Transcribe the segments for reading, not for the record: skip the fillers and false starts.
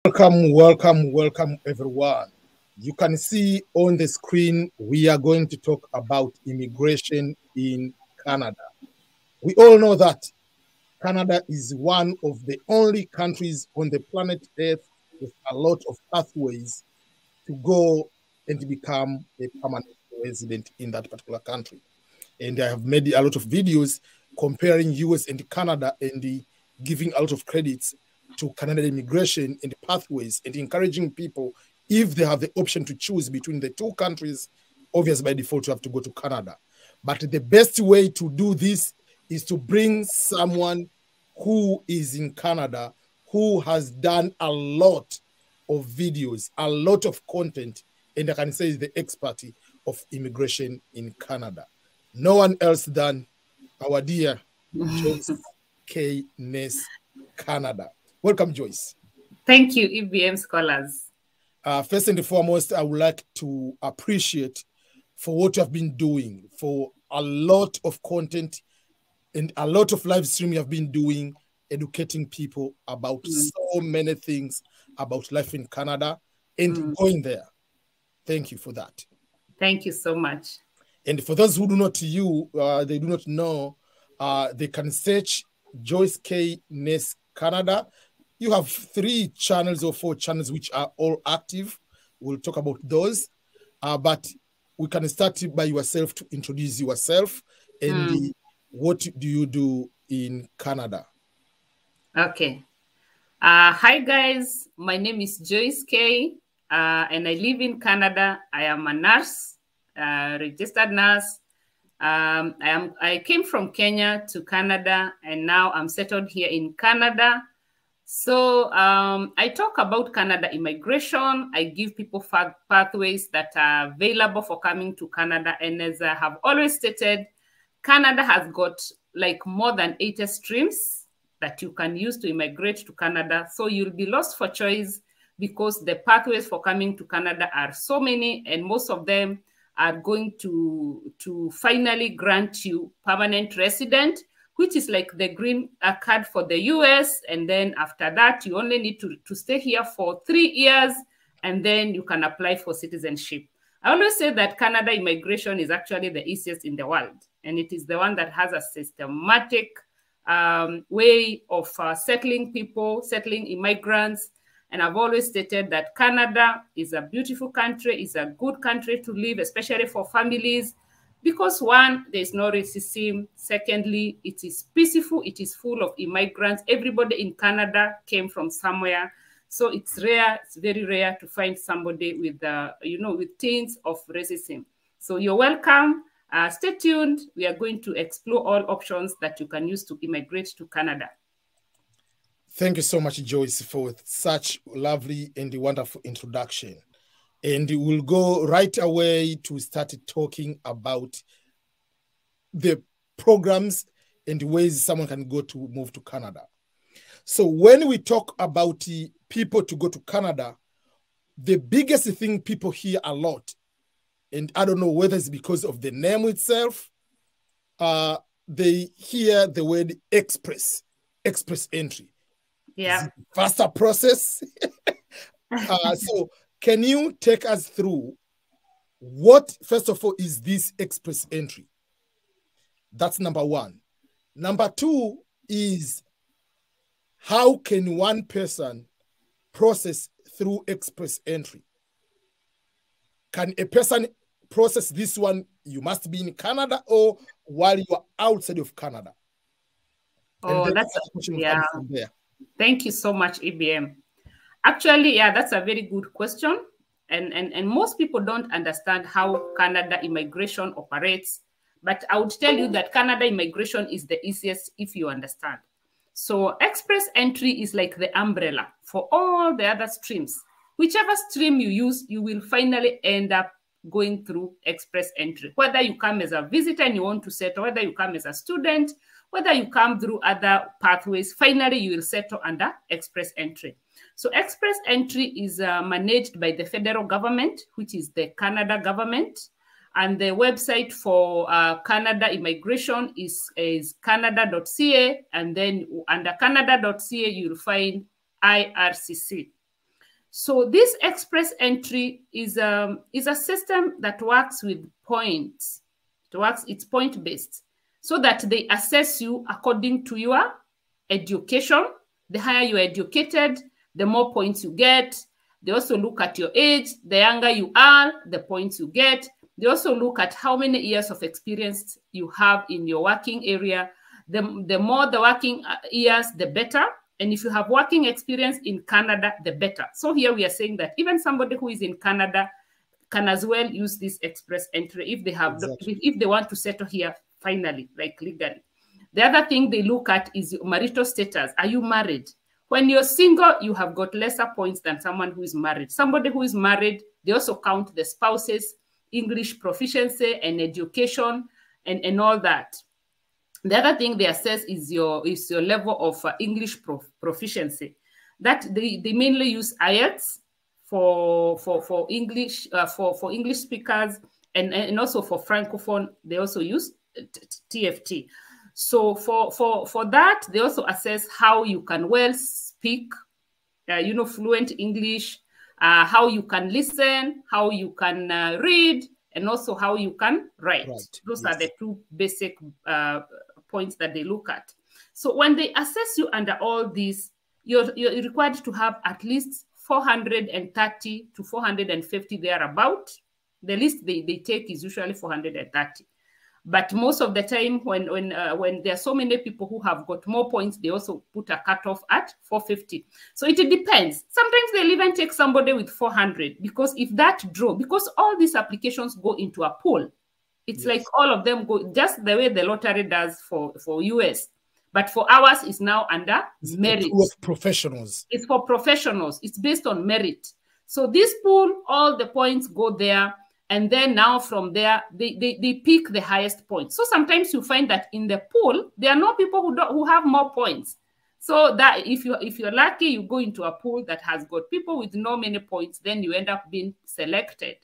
Welcome, everyone. You can see on the screen, we are going to talk about immigration in Canada. We all know that Canada is one of the only countries on the planet Earth with a lot of pathways to go and to become a permanent resident in that particular country. And I have made a lot of videos comparing US and Canada and giving a lot of credits to Canadian immigration and pathways and encouraging people, if they have the option to choose between the two countries, obviously by default you have to go to Canada. But the best way to do this is to bring someone who is in Canada, who has done a lot of videos, a lot of content, and I can say is the expert of immigration in Canada. No one else than our dear Joyce K. Ness, Canada. Welcome, Joyce. Thank you, EBM scholars. First and foremost, I would like to appreciate for what you have been doing, for a lot of content and a lot of live stream you have been doing, educating people about so many things about life in Canada and going there. Thank you for that. Thank you so much. And for those who do not they do not know, they can search Joyce K. Ness Canada. You have 3 channels or 4 channels which are all active. We'll talk about those. But we can start by yourself to introduce yourself and what do you do in Canada? Okay. Hi, guys. My name is Joyce K. And I live in Canada. I am a nurse, registered nurse. I came from Kenya to Canada, and now I'm settled here in Canada. So I talk about Canada immigration. I give people pathways that are available for coming to Canada. And as I have always stated, Canada has got like more than 80 streams that you can use to immigrate to Canada. So you'll be lost for choice because the pathways for coming to Canada are so many, and most of them are going to finally grant you permanent resident, which is like the green card for the US. And then after that, you only need to stay here for 3 years, and then you can apply for citizenship. I always say that Canada immigration is actually the easiest in the world, and it is the one that has a systematic way of settling people, settling immigrants. And I've always stated that Canada is a beautiful country, is a good country to live, especially for families, because 1, there's no racism. Secondly, it is peaceful. It is full of immigrants. Everybody in Canada came from somewhere. So it's rare, it's very rare to find somebody with, with tints of racism. So you're welcome. Stay tuned. We are going to explore all options that you can use to immigrate to Canada. Thank you so much, Joyce, for such lovely and wonderful introduction. And we'll go right away to start talking about the programs and ways someone can go to move to Canada. So when we talk about people to go to Canada, the biggest thing people hear a lot, and I don't know whether it's because of the name itself, they hear the word express entry. Yeah. Faster process. So can you take us through what, first of all, is this express entry? That's number 1. Number 2 is how can one person process through express entry? Can a person process this one? You must be in Canada or while you are outside of Canada? Oh, that's a question. Yeah. Thank you so much, EBM. Actually, yeah, that's a very good question. And most people don't understand how Canada immigration operates. But I would tell you that Canada immigration is the easiest if you understand. So express entry is like the umbrella for all the other streams. Whichever stream you use, you will finally end up going through express entry. Whether you come as a visitor and you want to settle, whether you come as a student, whether you come through other pathways, finally you will settle under express entry. So express entry is managed by the federal government, which is the Canada government. And the website for Canada immigration is canada.ca. And then under canada.ca, you'll find IRCC. So this express entry is a system that works with points. It's point-based, so that they assess you according to your education. The higher you are educated, the more points you get. They also look at your age. The younger you are, the points you get. They also look at how many years of experience you have in your working area. The more the working years, the better. And if you have working experience in Canada, the better. So here we are saying that even somebody who is in Canada can as well use this express entry if they have, if they want to settle here finally, like legally. The other thing they look at is your marital status. Are you married? When you're single, you have got lesser points than someone who is married. Somebody who is married, they also count the spouse's English proficiency and education and all that. The other thing they assess is your level of English proficiency. That they mainly use IELTS for English for English speakers, and also for Francophone they also use TFT. So for that, they also assess how you can well speak, fluent English, how you can listen, how you can read, and also how you can write. Those are the two basic points that they look at. So when they assess you under all these, you're required to have at least 430 to 450 thereabout. The least they take is usually 430. But most of the time, when there are so many people who have got more points, they also put a cutoff at 450. So it depends. Sometimes they'll even take somebody with 400, because if that draw, because all these applications go into a pool. It's like all of them go just the way the lottery does for US. But for ours, it's now under merit. It's of professionals. It's for professionals. It's based on merit. So this pool, all the points go there. And then now from there, they pick the highest points. So sometimes you find that in the pool, there are no people who have more points. So that if you're lucky, you go into a pool that has got people with no many points, then you end up being selected.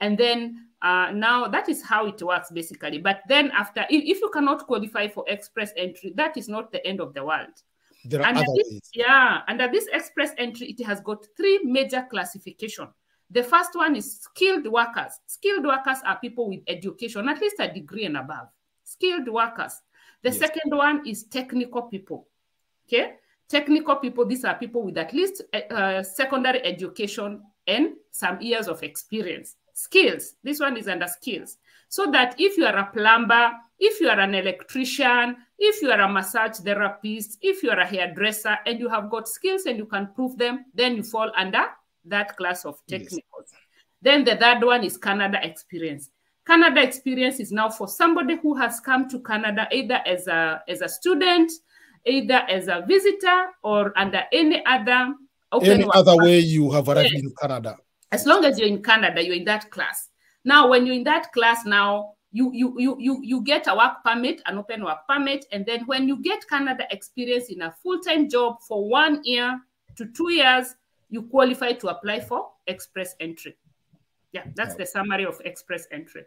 And then now that is how it works basically. But then after, if you cannot qualify for express entry, that is not the end of the world. There are other ways. Yeah, under this express entry, it has got 3 major classifications. The first one is skilled workers. Skilled workers are people with education, at least a degree and above. Skilled workers. The second one is technical people. Okay? Technical people, these are people with at least secondary education and some years of experience. Skills, this one is under skills. So that if you are a plumber, if you are an electrician, if you are a massage therapist, if you are a hairdresser, and you have got skills and you can prove them, then you fall under that class of technicals. Then the third one is Canada experience. Canada experience is now for somebody who has come to Canada either as a student, either as a visitor, or under any other way you have arrived in Canada. As long as you're in Canada, you're in that class. Now, when you're in that class, now you get a work permit, an open work permit, and then when you get Canada experience in a full-time job for 1 year to 2 years, you qualify to apply for express entry. Yeah, that's the summary of express entry.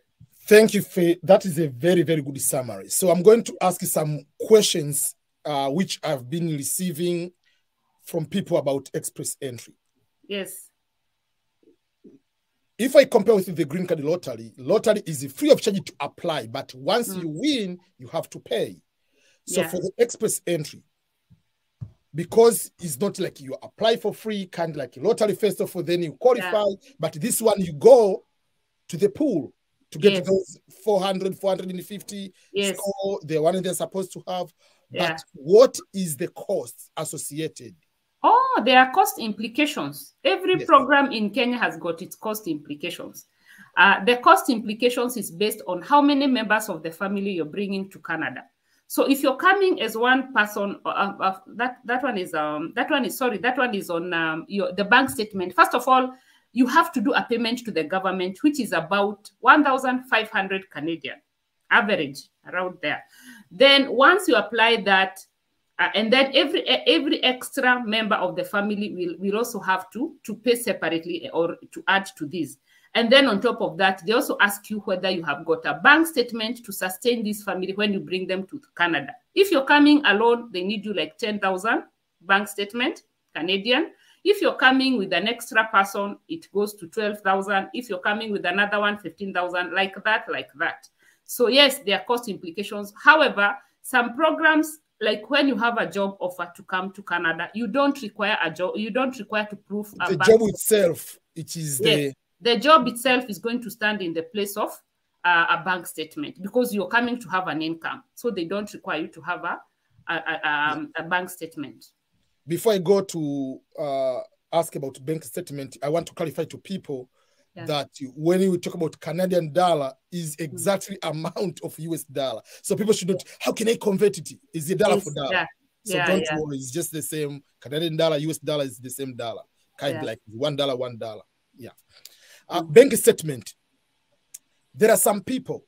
Thank you, Faye. That is a very, very good summary. So I'm going to ask you some questions which I've been receiving from people about express entry. Yes. If I compare with the green card lottery is free of charge to apply, but once you win, you have to pay. So for the express entry, because it's not like you apply for free, kind of like a lottery first of all, then you qualify. But this one, you go to the pool to get those 400, 450 score, the one they're supposed to have. But what is the cost associated? Oh, there are cost implications. Every program in Kenya has got its cost implications. The cost implications is based on how many members of the family you're bringing to Canada. So if you're coming as one person, that one is on the bank statement. First of all, you have to do a payment to the government, which is about 1,500 Canadian, average around there. Then once you apply that, and then every extra member of the family will also have to pay separately or to add to this. And then on top of that, they also ask you whether you have got a bank statement to sustain this family when you bring them to Canada. If you're coming alone, they need you like 10,000 bank statement, Canadian. If you're coming with an extra person, it goes to 12,000. If you're coming with another one, 15,000, like that, like that. So yes, there are cost implications. However, some programs, like when you have a job offer to come to Canada, you don't require a job. You don't require to prove the job itself. It is the job itself is going to stand in the place of a bank statement, because you're coming to have an income. So they don't require you to have a bank statement. Before I go to ask about bank statement, I want to clarify to people that when you talk about Canadian dollar is exactly amount of US dollar. So people should not, how can I convert it? Is it dollar for dollar? So don't worry, it's just the same. Canadian dollar, US dollar is the same dollar. Kind of like $1, $1. Yeah. Bank statement. There are some people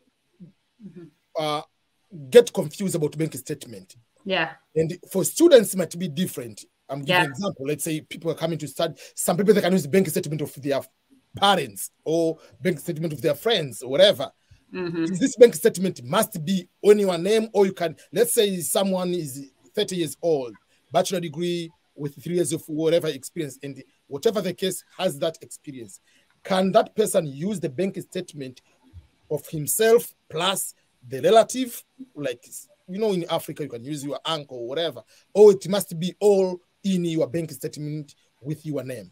get confused about bank statement. Yeah. And for students, it might be different. I'm giving an example. Let's say people are coming to study. Some people, they can use the bank statement of their parents or bank statement of their friends or whatever. This bank statement must be on your name, or you can, let's say someone is 30 years old, bachelor degree with 3 years of whatever experience, and whatever the case has that experience. Can that person use the bank statement of himself plus the relative? Like, you know, in Africa, you can use your uncle or whatever, or it must be all in your bank statement with your name?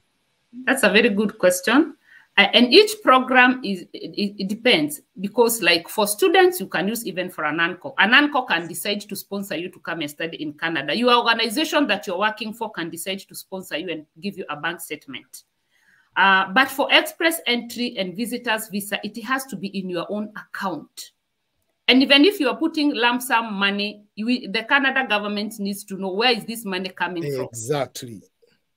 That's a very good question. And each program it depends, because like for students, you can use even for an uncle. An uncle can decide to sponsor you to come and study in Canada. Your organization that you're working for can decide to sponsor you and give you a bank statement. But for express entry and visitors visa, it has to be in your own account. And even if you are putting lump sum money, the Canada government needs to know where is this money coming from. Exactly.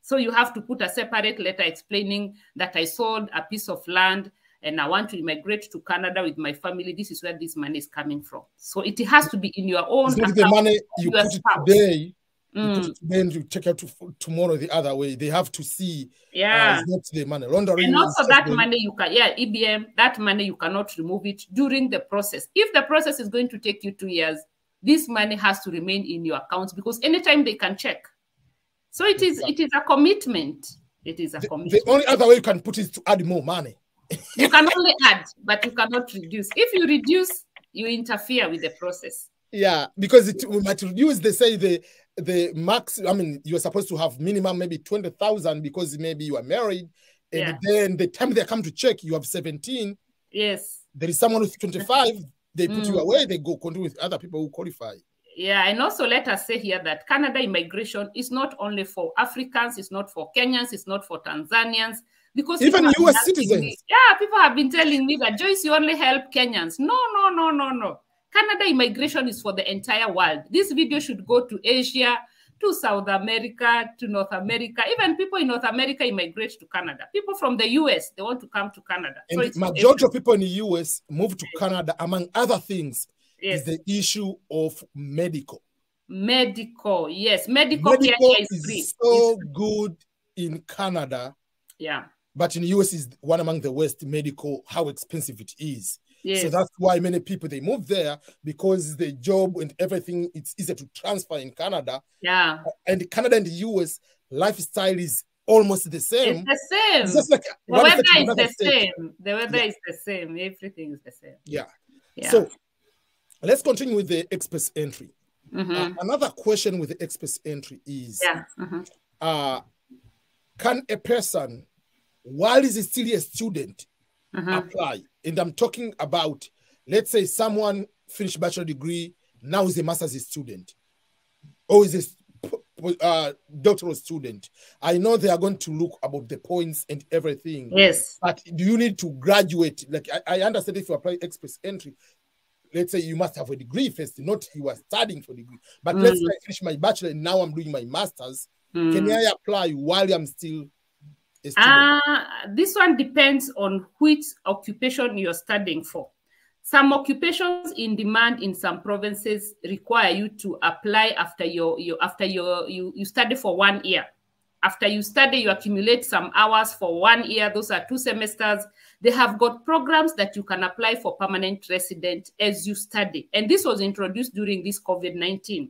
So you have to put a separate letter explaining that I sold a piece of land and I want to immigrate to Canada with my family. This is where this money is coming from. So it has to be in your own account. The money you put it today, you put it today and you check out tomorrow the other way. They have to see it's not the money. Laundering, and also that money you can, EBM, that money you cannot remove it during the process. If the process is going to take you 2 years, this money has to remain in your account, because anytime they can check. So it is a commitment. It is a commitment. The only other way you can put is to add more money. You can only add, but you cannot reduce. If you reduce, you interfere with the process. Yeah, because we might reduce, they say the max, I mean, you're supposed to have minimum maybe 20,000 because maybe you are married. And then the time they come to check, you have 17. Yes. There is someone with 25, they put you away, they go continue with other people who qualify. Yeah, and also let us say here that Canada immigration is not only for Africans, it's not for Kenyans, it's not for Tanzanians. Because even US citizens. People have been telling me that, Joyce, you only help Kenyans. No. Canada immigration is for the entire world. This video should go to Asia, to South America, to North America. Even people in North America immigrate to Canada. People from the US, they want to come to Canada. And so majority of people in the US move to Canada, among other things, is the issue of medical. Medical, yes. Medical care is free. So good in Canada. Yeah. But in the US is one among the worst medical, how expensive it is. Yes. So that's why many people, they move there, because the job and everything, it's easier to transfer in Canada. Yeah. And Canada and the US, lifestyle is almost the same. It's the same. It's just like the weather is the same. The weather is the same. Everything is the same. Yeah. So let's continue with the express entry. Another question with the express entry is, can a person, while he's still a student, apply? And I'm talking about, let's say someone finished bachelor degree, now is a master's student, or is a doctoral student. I know they are going to look about the points and everything. Yes. But do you need to graduate? Like, I understand if you apply express entry, let's say you must have a degree first, not you are studying for a degree. But let's say I finish my bachelor and now I'm doing my master's. Can I apply while I'm still a student? This one depends on which occupation you're studying for. Some occupations in demand in some provinces require you to apply after you study for 1 year. After you study, you accumulate some hours for 1 year. Those are 2 semesters. They have got programs that you can apply for permanent resident as you study. And this was introduced during this COVID-19.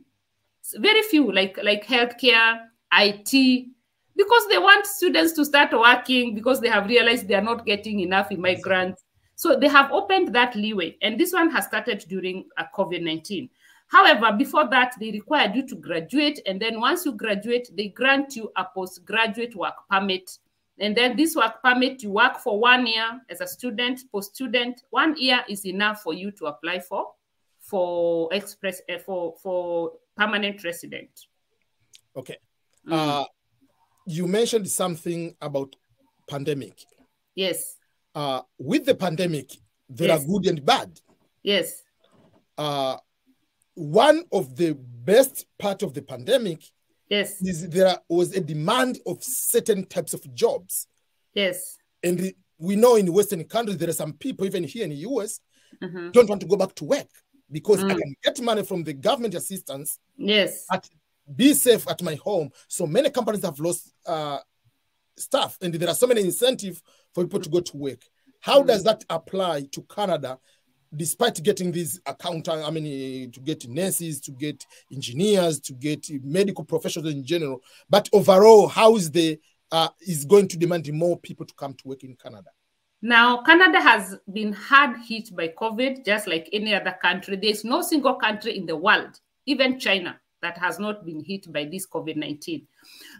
Very few, like healthcare, IT, because they want students to start working because they have realized they are not getting enough immigrants. So they have opened that leeway. And this one has started during COVID-19. However, before that, they required you to graduate. And then once you graduate, they grant you a postgraduate work permit. And then this work permit, you work for 1 year as a student, post-student. 1 year is enough for you to apply for permanent resident. Okay. You mentioned something about pandemic. Yes. With the pandemic, there are good and bad. Yes. One of the best part of the pandemic is there was a demand of certain types of jobs. Yes. And we know in Western countries, there are some people, even here in the US, don't want to go back to work because I can get money from the government assistance. Yes. Be safe at my home. So many companies have lost staff, and there are so many incentives for people to go to work. How does that apply to Canada, despite getting these to get nurses, to get engineers, to get medical professionals in general? But overall, how is going to demand more people to come to work in Canada? Now, Canada has been hard hit by COVID, just like any other country. There's no single country in the world, even China, that has not been hit by this COVID-19.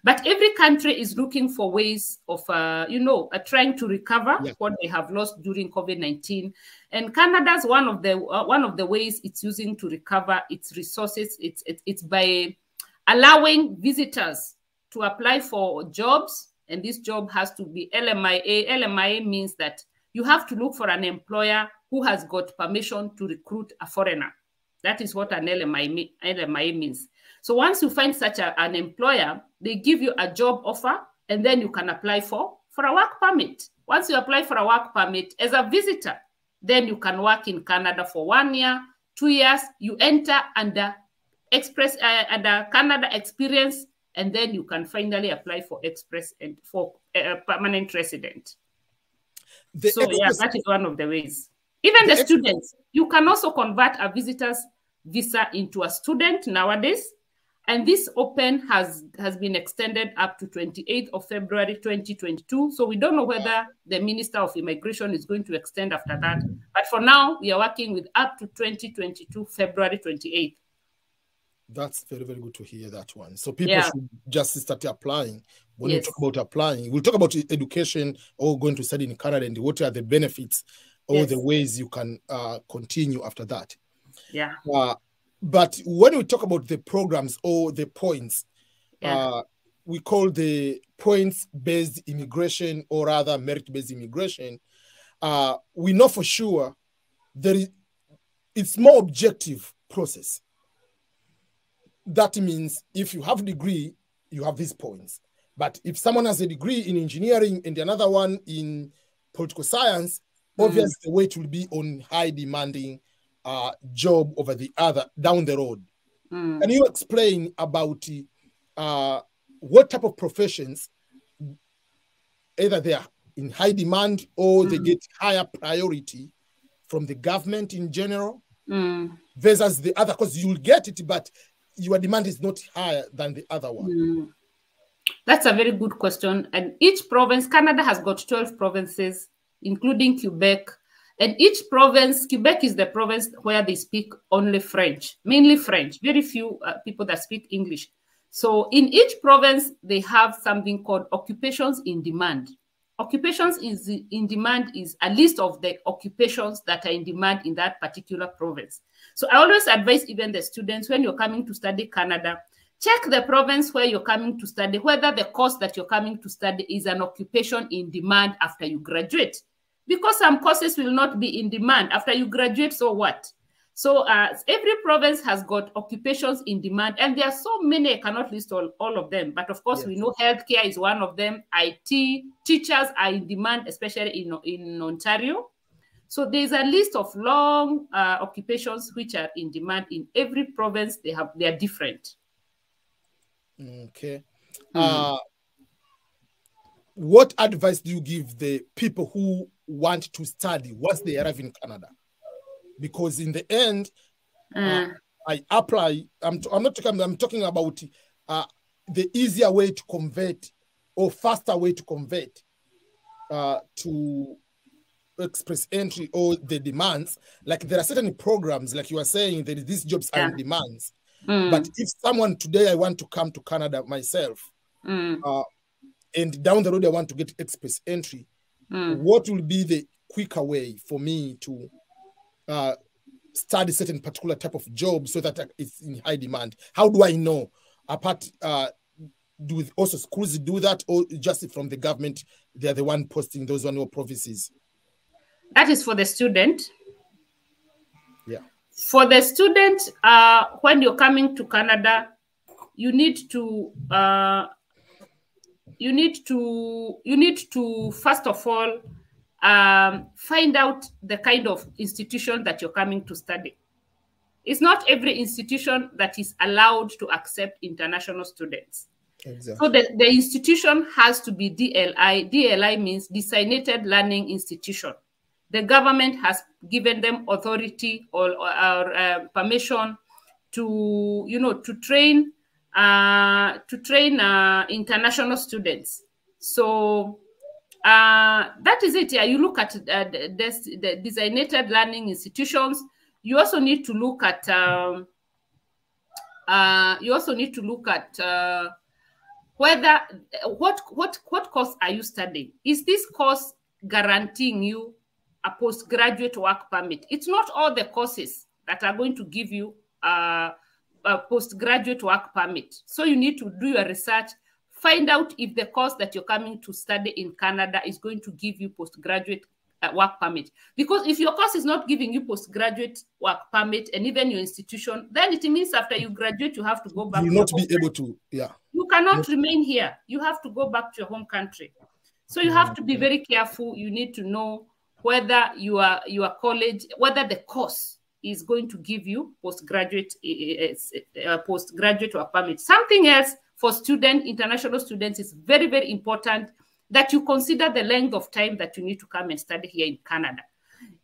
But every country is looking for ways of, trying to recover what they have lost during COVID-19. And Canada's one of the ways it's using to recover its resources. It's by allowing visitors to apply for jobs. And this job has to be LMIA. LMIA means that you have to look for an employer who has got permission to recruit a foreigner. That is what an LMIA means. So once you find such an employer, they give you a job offer, and then you can apply for a work permit. Once you apply for a work permit as a visitor, then you can work in Canada for 1 year, 2 years. You enter under Canada experience, and then you can finally apply for express and for permanent resident. That is one of the ways. Even the students, you can also convert a visitor's visa into a student nowadays. And this open has been extended up to 28th of February 2022. So we don't know whether the Minister of Immigration is going to extend after that. But for now, we are working with up to 2022 February 28th. That's very, very good to hear that one. So people should just start applying. When we talk about applying, we'll talk about education or going to study in Canada and what are the benefits or the ways you can continue after that. Yeah. But when we talk about the programs or the points, we call the points-based immigration or rather merit-based immigration. We know for sure it's more objective process. That means if you have a degree, you have these points. But if someone has a degree in engineering and another one in political science, obviously the weight will be on high demanding job over the other down the road. Can you explain about what type of professions either they are in high demand or they get higher priority from the government in general versus the other? Because you'll get it, but your demand is not higher than the other one. That's a very good question. And each province, Canada has got 12 provinces, including Quebec. And each province, Quebec is the province where they speak only French, mainly French, very few people that speak English. So in each province, they have something called occupations in demand. Occupations in demand is a list of the occupations that are in demand in that particular province. So I always advise even the students, when you're coming to study Canada, check the province where you're coming to study, whether the course that you're coming to study is an occupation in demand after you graduate. Because some courses will not be in demand after you graduate, so what? So every province has got occupations in demand, and there are so many, I cannot list all of them. But of course, we know healthcare is one of them. IT, teachers are in demand, especially in Ontario. So there's a list of long occupations which are in demand in every province. They are different. Okay. What advice do you give the people who want to study once they arrive in Canada? Because in the end, I apply. I'm talking about the easier way to convert or faster way to convert to express entry or the demands. Like there are certain programs, like you are saying, that these jobs are in demands. But if someone today, I want to come to Canada myself, and down the road I want to get express entry, what will be the quicker way for me to study certain particular type of job so that it's in high demand? How do I know? Apart, do also schools do that, or just from the government, they're the one posting those one or provinces? That is for the student. Yeah. For the student, when you're coming to Canada, you need to first of all find out the kind of institution that you're coming to study. It's not every institution that is allowed to accept international students. Exactly. So the institution has to be DLI. DLI means Designated Learning Institution. The government has given them authority or permission to, to train international students. So that is it. Yeah, you look at the designated learning institutions. You also need to look at whether what course are you studying? Is this course guaranteeing you a postgraduate work permit? It's not all the courses that are going to give you a postgraduate work permit. So you need to do your research, find out if the course that you're coming to study in Canada is going to give you postgraduate work permit. Because if your course is not giving you postgraduate work permit, and even your institution, then it means after you graduate, you have to go back. You will not be able to, You cannot remain here. You have to go back to your home country. So you have to be very careful. You need to know whether your college, whether the course is going to give you postgraduate work permit. Something else for international students is very, very important, that you consider the length of time that you need to come and study here in Canada.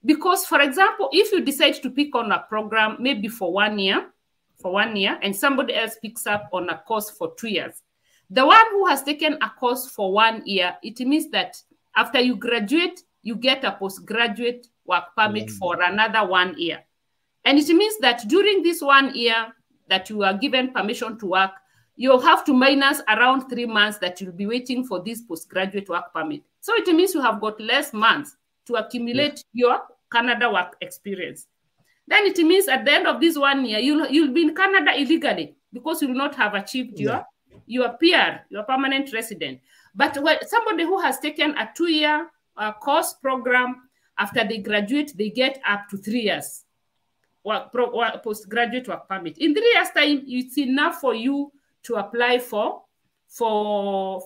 Because, for example, if you decide to pick on a program maybe for 1 year, and somebody else picks up on a course for 2 years, the one who has taken a course for 1 year, it means that after you graduate, you get a postgraduate work permit for another 1 year. And it means that during this 1 year that you are given permission to work, you'll have to minus around 3 months that you'll be waiting for this postgraduate work permit. So it means you have got less months to accumulate your Canada work experience. Then it means at the end of this 1 year, you'll be in Canada illegally because you will not have achieved your PR, your permanent resident. But somebody who has taken a 2-year course program, after they graduate, they get up to 3 years postgraduate work permit. In 3 years' time, it's enough for you to apply for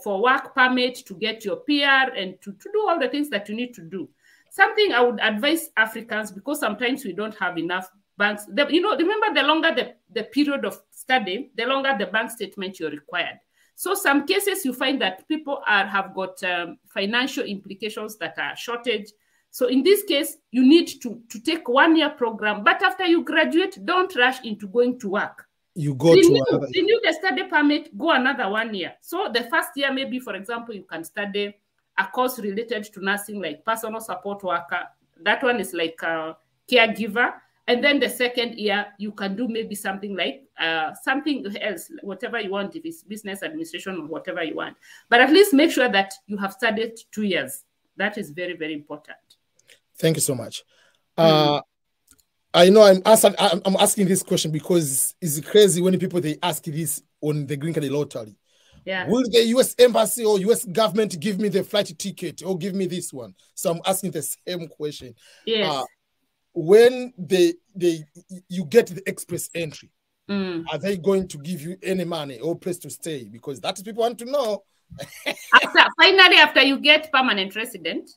work permit, to get your PR, and to do all the things that you need to do. Something I would advise Africans, because sometimes we don't have enough banks. Remember, the longer the period of study, the longer the bank statement you're required. So some cases you find that people have got financial implications that are shortage. So in this case, you need to take 1 year program. But after you graduate, don't rush into going to work. You go to renew the study permit, go another 1 year. So the first year, maybe, for example, you can study a course related to nursing, like personal support worker. That one is like a caregiver. And then the second year, you can do maybe something like something else, whatever you want, if it's business administration or whatever you want. But at least make sure that you have studied 2 years. That is very, very important. Thank you so much. I know I'm asking this question because it's crazy when people, they ask this on the green card lottery. Yeah. Will the U.S. Embassy or U.S. government give me the flight ticket or give me this one? So I'm asking the same question. Yes. When you get the express entry, are they going to give you any money or place to stay? Because that's what people want to know. Finally, after you get permanent resident,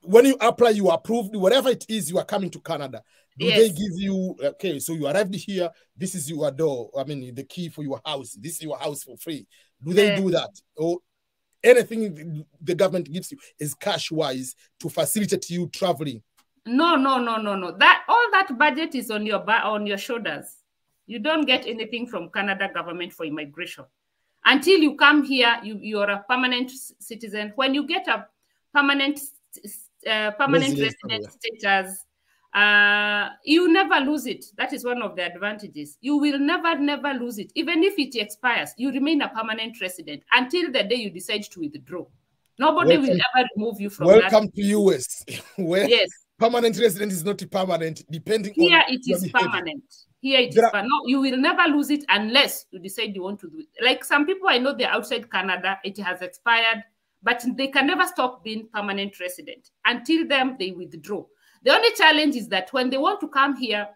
when you apply, you are approved, whatever it is, you are coming to Canada. Do they give you, okay, so you arrived here, this is your door, I mean, the key for your house, this is your house for free. Do they do that? Or anything the government gives you is cash-wise to facilitate you traveling? No. All that budget is on your shoulders. You don't get anything from Canada government for immigration. Until you come here, you're a permanent citizen. When you get a permanent resident status, you never lose it. That is one of the advantages. You will never lose it. Even if it expires, you remain a permanent resident until the day you decide to withdraw. Nobody will ever remove you from that. Welcome to US, where permanent resident is not permanent, depending here on it is permanent. Here it is permanent. No, you will never lose it unless you decide you want to do it. Like some people I know, they're outside Canada, it has expired, but they can never stop being permanent resident. Until then, they withdraw. The only challenge is that when they want to come here,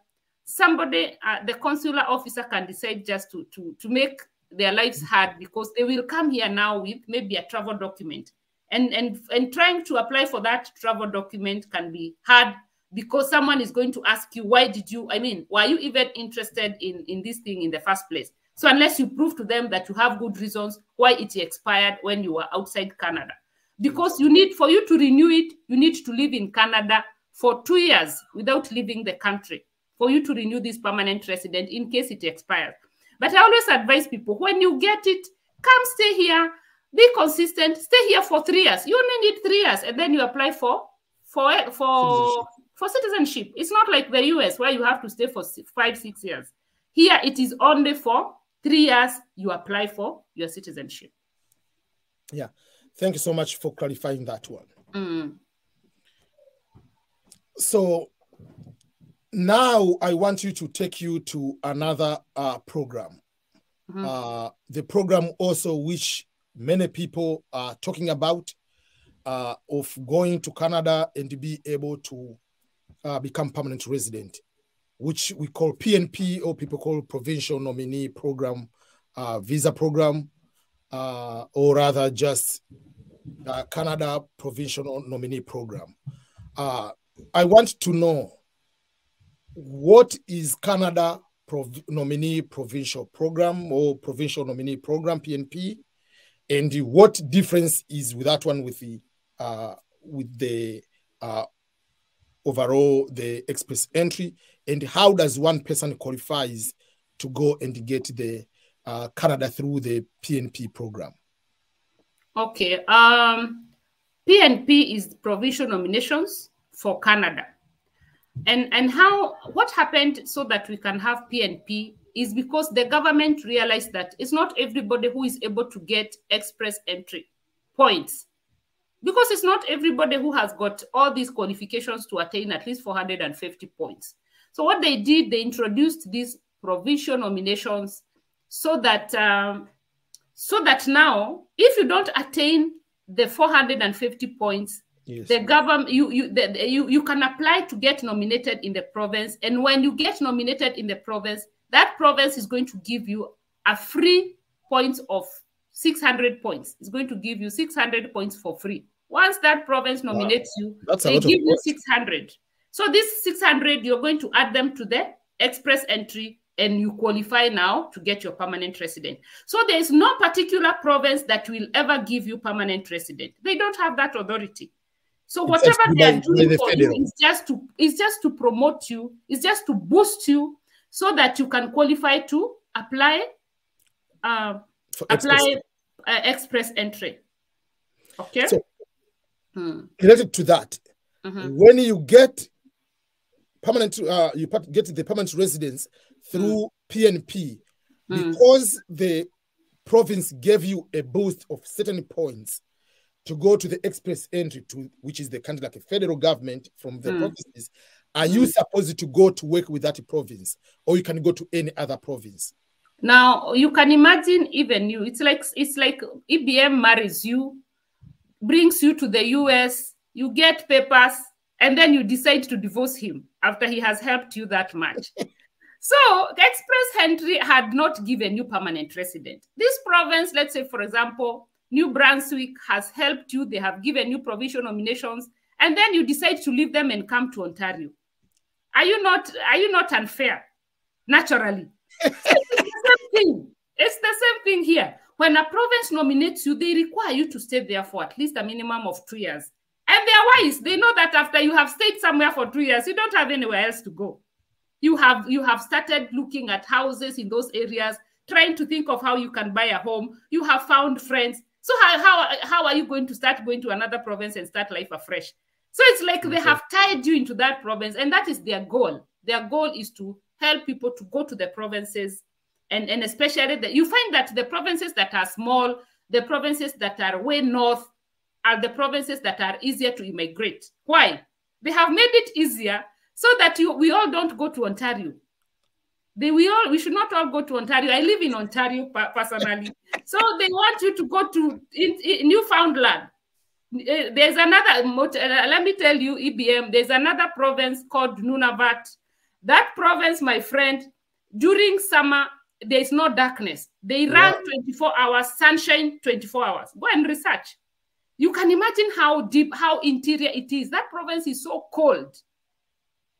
somebody, the consular officer can decide just to make their lives hard, because they will come here now with maybe a travel document. And trying to apply for that travel document can be hard, because someone is going to ask you, why you even interested in this thing in the first place? So unless you prove to them that you have good reasons why it expired when you were outside Canada, because for you to renew it, you need to live in Canada for 2 years without leaving the country for you to renew this permanent resident in case it expires. But I always advise people, when you get it, come stay here, be consistent, stay here for 3 years. You only need 3 years, and then you apply for citizenship. It's not like the US where you have to stay for 5-6 years. Here it is only for 3 years you apply for your citizenship. Yeah, thank you so much for clarifying that one. So now I want you to take you to another program. The program also which many people are talking about, of going to Canada and to be able to become permanent resident, which we call PNP, or people call Provincial Nominee Program, Visa Program, or rather just Canada Provincial Nominee Program. I want to know, what is Canada Nominee Provincial Program, or Provincial Nominee Program, PNP, and what difference is with that one with the overall the express entry, and how does one person qualifies to go and get the Canada through the PNP program? Okay, PNP is provincial nominations for Canada. And what happened so that we can have PNP is because the government realized that it's not everybody who is able to get express entry points, because it's not everybody who has got all these qualifications to attain at least 450 points. So what they did, they introduced these provincial nominations so that now, if you don't attain the 450 points, the government, you can apply to get nominated in the province. And when you get nominated in the province, that province is going to give you a free points of 600 points. It's going to give you 600 points for free. Once that province nominates you, they give you 600. So this 600, you're going to add them to the express entry, and you qualify now to get your permanent resident. So there is no particular province that will ever give you permanent resident. They don't have that authority. So whatever they are doing for you is just to promote you, is just to boost you, so that you can qualify to apply express entry. Okay. So related to that, when you get permanent, you get the permanent residence through PNP, because the province gave you a boost of certain points to go to the express entry, which is the kind of like a federal government from the provinces. Are you supposed to go to work with that province, or you can go to any other province? Now you can imagine, even you, it's like EBM marries you, brings you to the US, you get papers, and then you decide to divorce him after he has helped you that much. So the express entry had not given you permanent resident. This province, let's say, for example, New Brunswick has helped you. They have given you provincial nominations, and then you decide to leave them and come to Ontario. Are you not unfair? Naturally. So it's the same thing. It's the same thing here. When a province nominates you, they require you to stay there for at least a minimum of 2 years. And they are wise. They know that after you have stayed somewhere for 2 years, you don't have anywhere else to go. You have started looking at houses in those areas. trying to think of how you can buy a home. You have found friends. So how are you going to start going to another province and start life afresh? So it's like they have tied you into that province, and that is their goal. Their goal is to help people to go to the provinces, and especially you find that the provinces that are small, the provinces that are way north, are the provinces that are easier to immigrate. Why? They have made it easier so that we all don't go to Ontario. We should not all go to Ontario. I live in Ontario personally. So they want you to go to Newfoundland. There's another, let me tell you, EBM, there's another province called Nunavut. That province, my friend, during summer, there's no darkness. They run 24 hours, sunshine 24 hours. Go and research. You can imagine how deep, how interior it is. That province is so cold.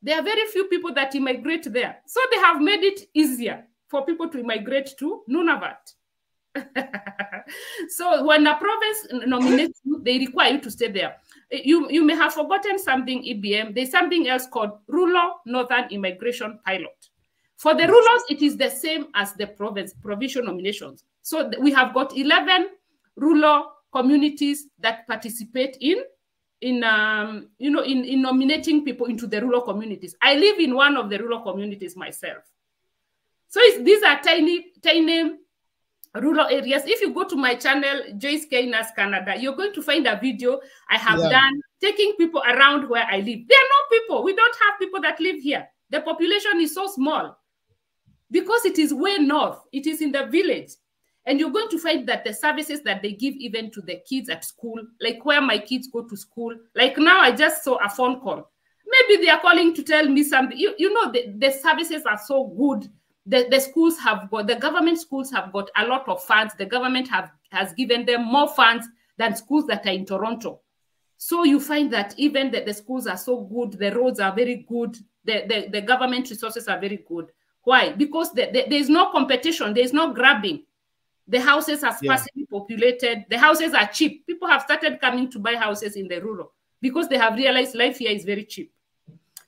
There are very few people that immigrate there. So they have made it easier for people to immigrate to Nunavut. So when a province nominates you, they require you to stay there. You may have forgotten something, EBM. There's something else called Rural Northern Immigration Pilot. For the rurals, it is the same as the provincial nominations. So we have got 11 rural communities that participate in nominating people into the rural communities. I live in one of the rural communities myself. So these are tiny rural areas. If you go to my channel, Joyce K. Nurse Canada, you're going to find a video I have done taking people around where I live. There are no people. We don't have people that live here. The population is so small because it is way north. It is in the village. And you're going to find that the services that they give even to the kids at school, like where my kids go to school, like now I just saw a phone call. Maybe they are calling to tell me something. You know, the services are so good. The schools have got, the government schools have got a lot of funds. The government has given them more funds than schools that are in Toronto. So you find that even the schools are so good, the roads are very good, the government resources are very good. Why? Because there is no competition, there is no grabbing. The houses are sparsely populated. The houses are cheap. People have started coming to buy houses in the rural because they have realized life here is very cheap.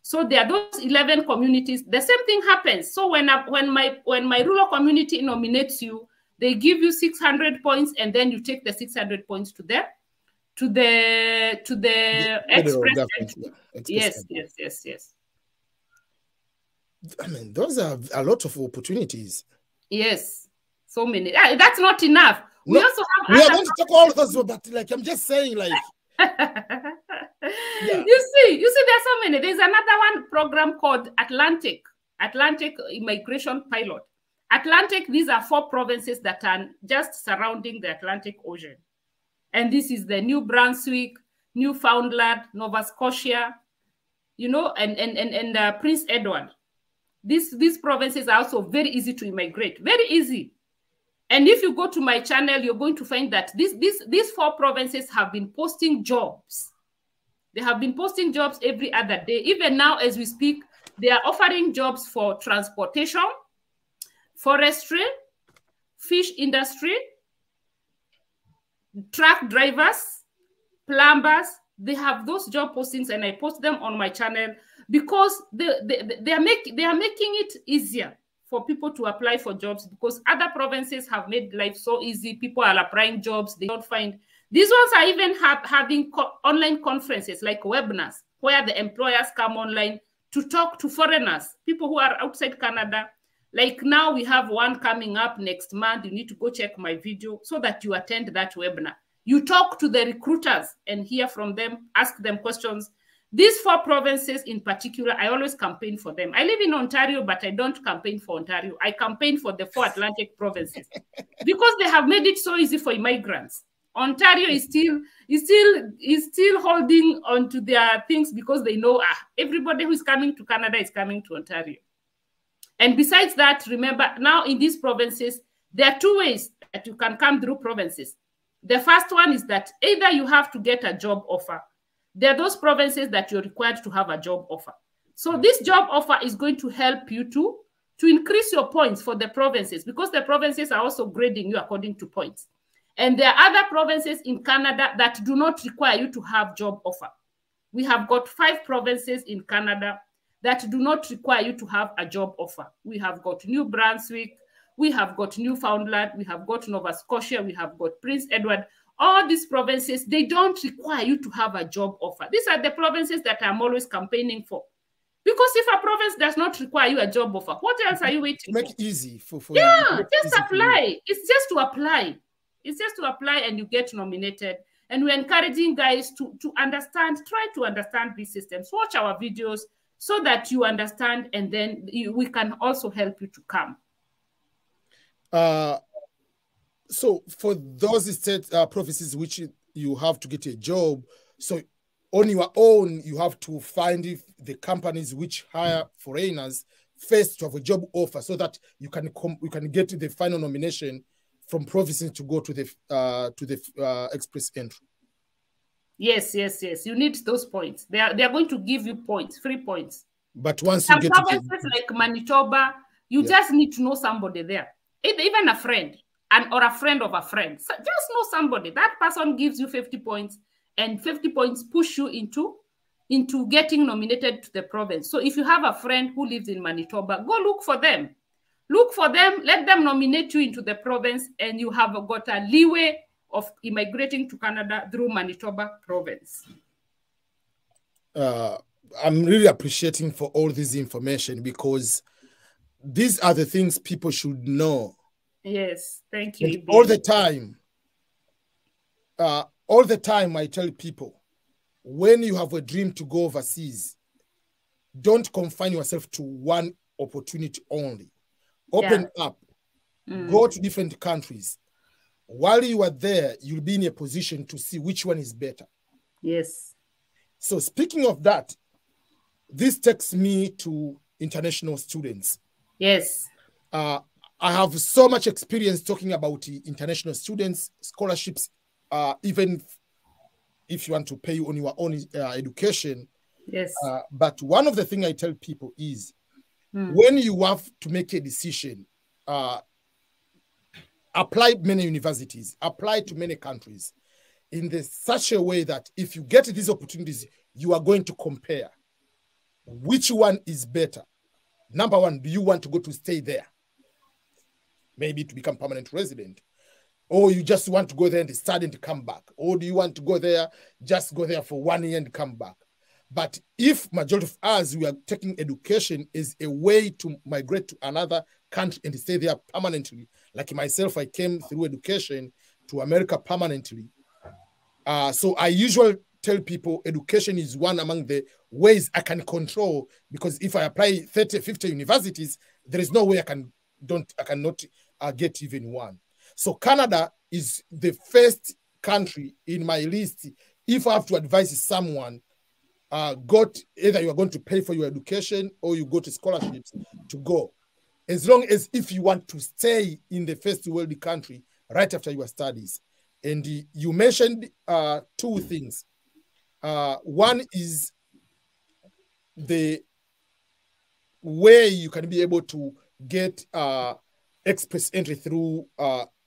So there are those 11 communities. The same thing happens. So when my rural community nominates you, they give you 600 points, and then you take the 600 points to the express. Yes. I mean, those are a lot of opportunities. Yes. So many. That's not enough. We also have. We are going to talk all those, but like I'm just saying, like. You see, there's so many. There's another one program called Atlantic Immigration Pilot. Atlantic. These are 4 provinces that are just surrounding the Atlantic Ocean, and this is the New Brunswick, Newfoundland, Nova Scotia, and Prince Edward. These provinces are also very easy to immigrate. Very easy. And if you go to my channel, you're going to find that these 4 provinces have been posting jobs. They have been posting jobs every other day. Even now, as we speak, they are offering jobs for transportation, forestry, fish industry, truck drivers, plumbers. They have those job postings, and I post them on my channel because they are making it easier for people to apply for jobs, because other provinces have made life so easy. People are applying jobs. They don't find. These ones are even having online conferences like webinars, where the employers come online to talk to foreigners, people who are outside Canada. Like now we have one coming up next month. You need to go check my video so that you attend that webinar. You talk to the recruiters and hear from them, ask them questions. These 4 provinces in particular, I always campaign for them. I live in Ontario, but I don't campaign for Ontario. I campaign for the 4 Atlantic provinces because they have made it so easy for immigrants. Ontario is still holding on to their things because they know everybody who is coming to Canada is coming to Ontario. And besides that, remember, now in these provinces, there are 2 ways that you can come through provinces. The first one is that either you have to get a job offer. There are those provinces that you're required to have a job offer. So this job offer is going to help you to increase your points for the provinces, because the provinces are also grading you according to points. And there are other provinces in Canada that do not require you to have job offer. We have got 5 provinces in Canada that do not require you to have a job offer. We have got New Brunswick, We have got Newfoundland, we have got Nova Scotia, we have got Prince Edward. All these provinces, they don't require you to have a job offer. These are the provinces that I'm always campaigning for. Because if a province does not require you a job offer, what else are you waiting Make for? it easy for yeah, you. Just apply. It's just to apply. It's just to apply and you get nominated. And we're encouraging guys to understand, try to understand these systems. Watch our videos so that you understand, and then we can also help you to come. So for those state provinces which you have to get a job, so on your own, you have to find if the companies which hire foreigners first to have a job offer, so that you can get to the final nomination from provinces to go to the express entry. Yes. You need those points. They are going to give you points, free points. But once some you get provinces like Manitoba, you just need to know somebody there, even a friend, or a friend of a friend. So just know somebody. That person gives you 50 points, and 50 points push you into getting nominated to the province. So if you have a friend who lives in Manitoba, go look for them. Look for them, let them nominate you into the province, and you have got a leeway of immigrating to Canada through Manitoba province. I'm really appreciating for all this information, because these are the things people should know. Yes, thank you. And all the time I tell people, when you have a dream to go overseas, don't confine yourself to one opportunity only. Open up, go to different countries. While you are there, you'll be in a position to see which one is better. Yes. So speaking of that, this takes me to international students. Yes. I have so much experience talking about international students, scholarships, even if you want to pay on your own education. Yes. But one of the things I tell people is, when you have to make a decision, apply many universities, apply to many countries in such a way that if you get these opportunities, you are going to compare which one is better. Number one, do you want to go to stay there? Maybe to become permanent resident. Or you just want to go there and study and come back. Or do you want to go there, just go there for 1 year and come back? But if majority of us, we are taking education as a way to migrate to another country and stay there permanently, like myself, I came through education to America permanently. So I usually tell people education is one among the ways I can control, because if I apply 30, 50 universities, there is no way I cannot get even one. So Canada is the first country in my list. If I have to advise someone, either you are going to pay for your education or you go to scholarships to go. As long as if you want to stay in the first world country right after your studies. And you mentioned two things. One is the way you can be able to get express entry through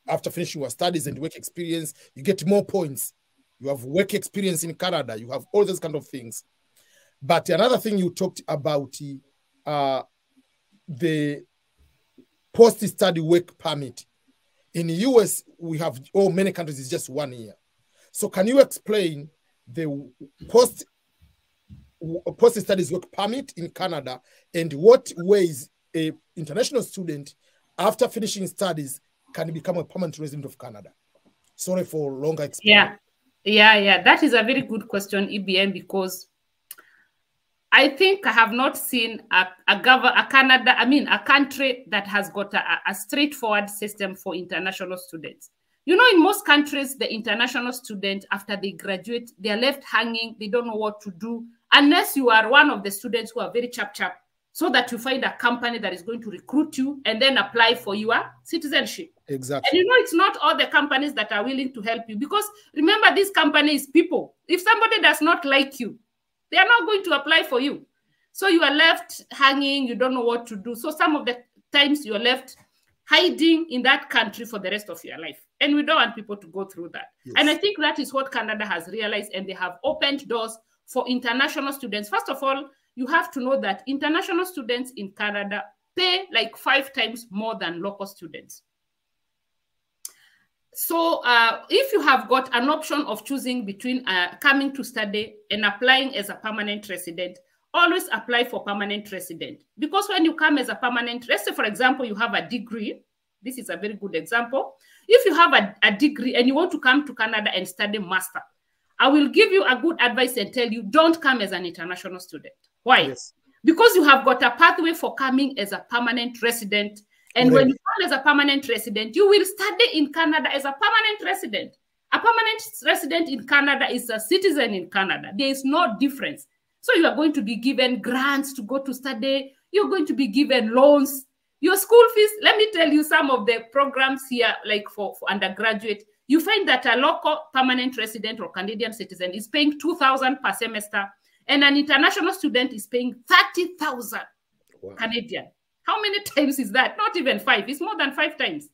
after finishing your studies and work experience. You get more points. You have work experience in Canada. You have all those kind of things. But another thing you talked about, the post-study work permit. In the US, we have, many countries, it's just 1 year. So can you explain the post-studies work permit in Canada, and what ways a international student, after finishing studies, can become a permanent resident of Canada? Sorry for longer explanation. Yeah. That is a very good question, EBM, because I think I have not seen a country that has got a straightforward system for international students. You know, in most countries, the international student, after they graduate, they are left hanging. They don't know what to do, unless you are one of the students who are very chap, so that you find a company that is going to recruit you and then apply for your citizenship. Exactly. And you know, it's not all the companies that are willing to help you, because remember, this company is people. If somebody does not like you, they are not going to apply for you. So you are left hanging. You don't know what to do. So some of the times you are left hiding in that country for the rest of your life. And we don't want people to go through that. Yes. And I think that is what Canada has realized, and they have opened doors for international students. First of all, you have to know that international students in Canada pay like 5 times more than local students. So if you have got an option of choosing between coming to study and applying as a permanent resident, always apply for permanent resident. Because when you come as a permanent, let's say, for example, you have a degree. This is a very good example. If you have a degree and you want to come to Canada and study master, I will give you a good advice and tell you, don't come as an international student. Why? Yes. Because you have got a pathway for coming as a permanent resident. And when you come as a permanent resident, you will study in Canada as a permanent resident. A permanent resident in Canada is a citizen in Canada. There is no difference. So you are going to be given grants to go to study. You're going to be given loans. Your school fees, let me tell you some of the programs here, like for undergraduate. You find that a local permanent resident or Canadian citizen is paying $2,000 per semester, and an international student is paying $30,000 Canadian. How many times is that? Not even 5. It's more than 5 times.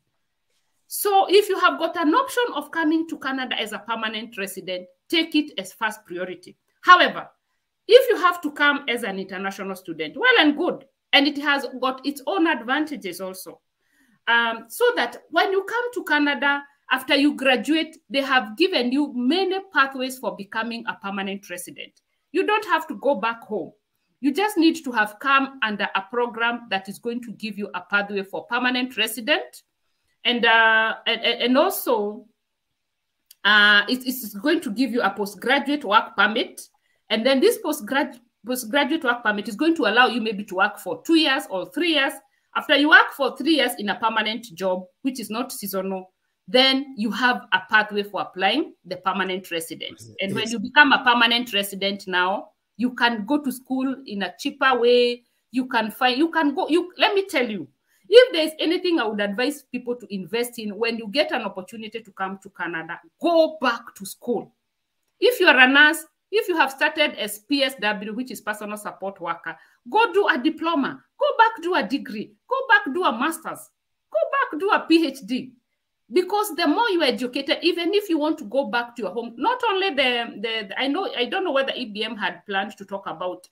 So if you have got an option of coming to Canada as a permanent resident, take it as first priority. However, if you have to come as an international student, well and good. And it has got its own advantages also. So that when you come to Canada, after you graduate, they have given you many pathways for becoming a permanent resident. You don't have to go back home. You just need to have come under a program that is going to give you a pathway for permanent resident. And also, it's going to give you a postgraduate work permit. And then this postgraduate work permit is going to allow you maybe to work for 2 years or 3 years. After you work for 3 years in a permanent job, which is not seasonal, then you have a pathway for applying the permanent resident. And when you become a permanent resident now, you can go to school in a cheaper way. Let me tell you, if there's anything I would advise people to invest in when you get an opportunity to come to Canada, go back to school. If you are a nurse, if you have started as PSW, which is personal support worker, go do a diploma, go back do a degree, go back do a master's, go back do a PhD. Because the more you are educated, even if you want to go back to your home, not only I don't know whether EBM had planned to talk about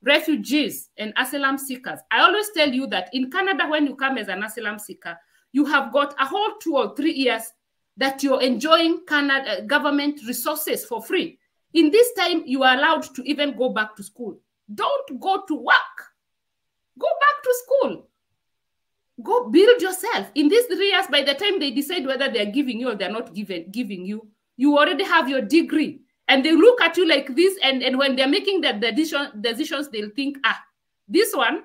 refugees and asylum seekers. I always tell you that in Canada, when you come as an asylum seeker, you have got a whole 2 or 3 years that you're enjoying Canada government resources for free. In this time, you are allowed to even go back to school. Don't go to work. Go back to school. Go build yourself. In these 3 years, by the time they decide whether they're giving you or they're not giving you, you already have your degree. And they look at you like this, and when they're making the decisions, they'll think, this one,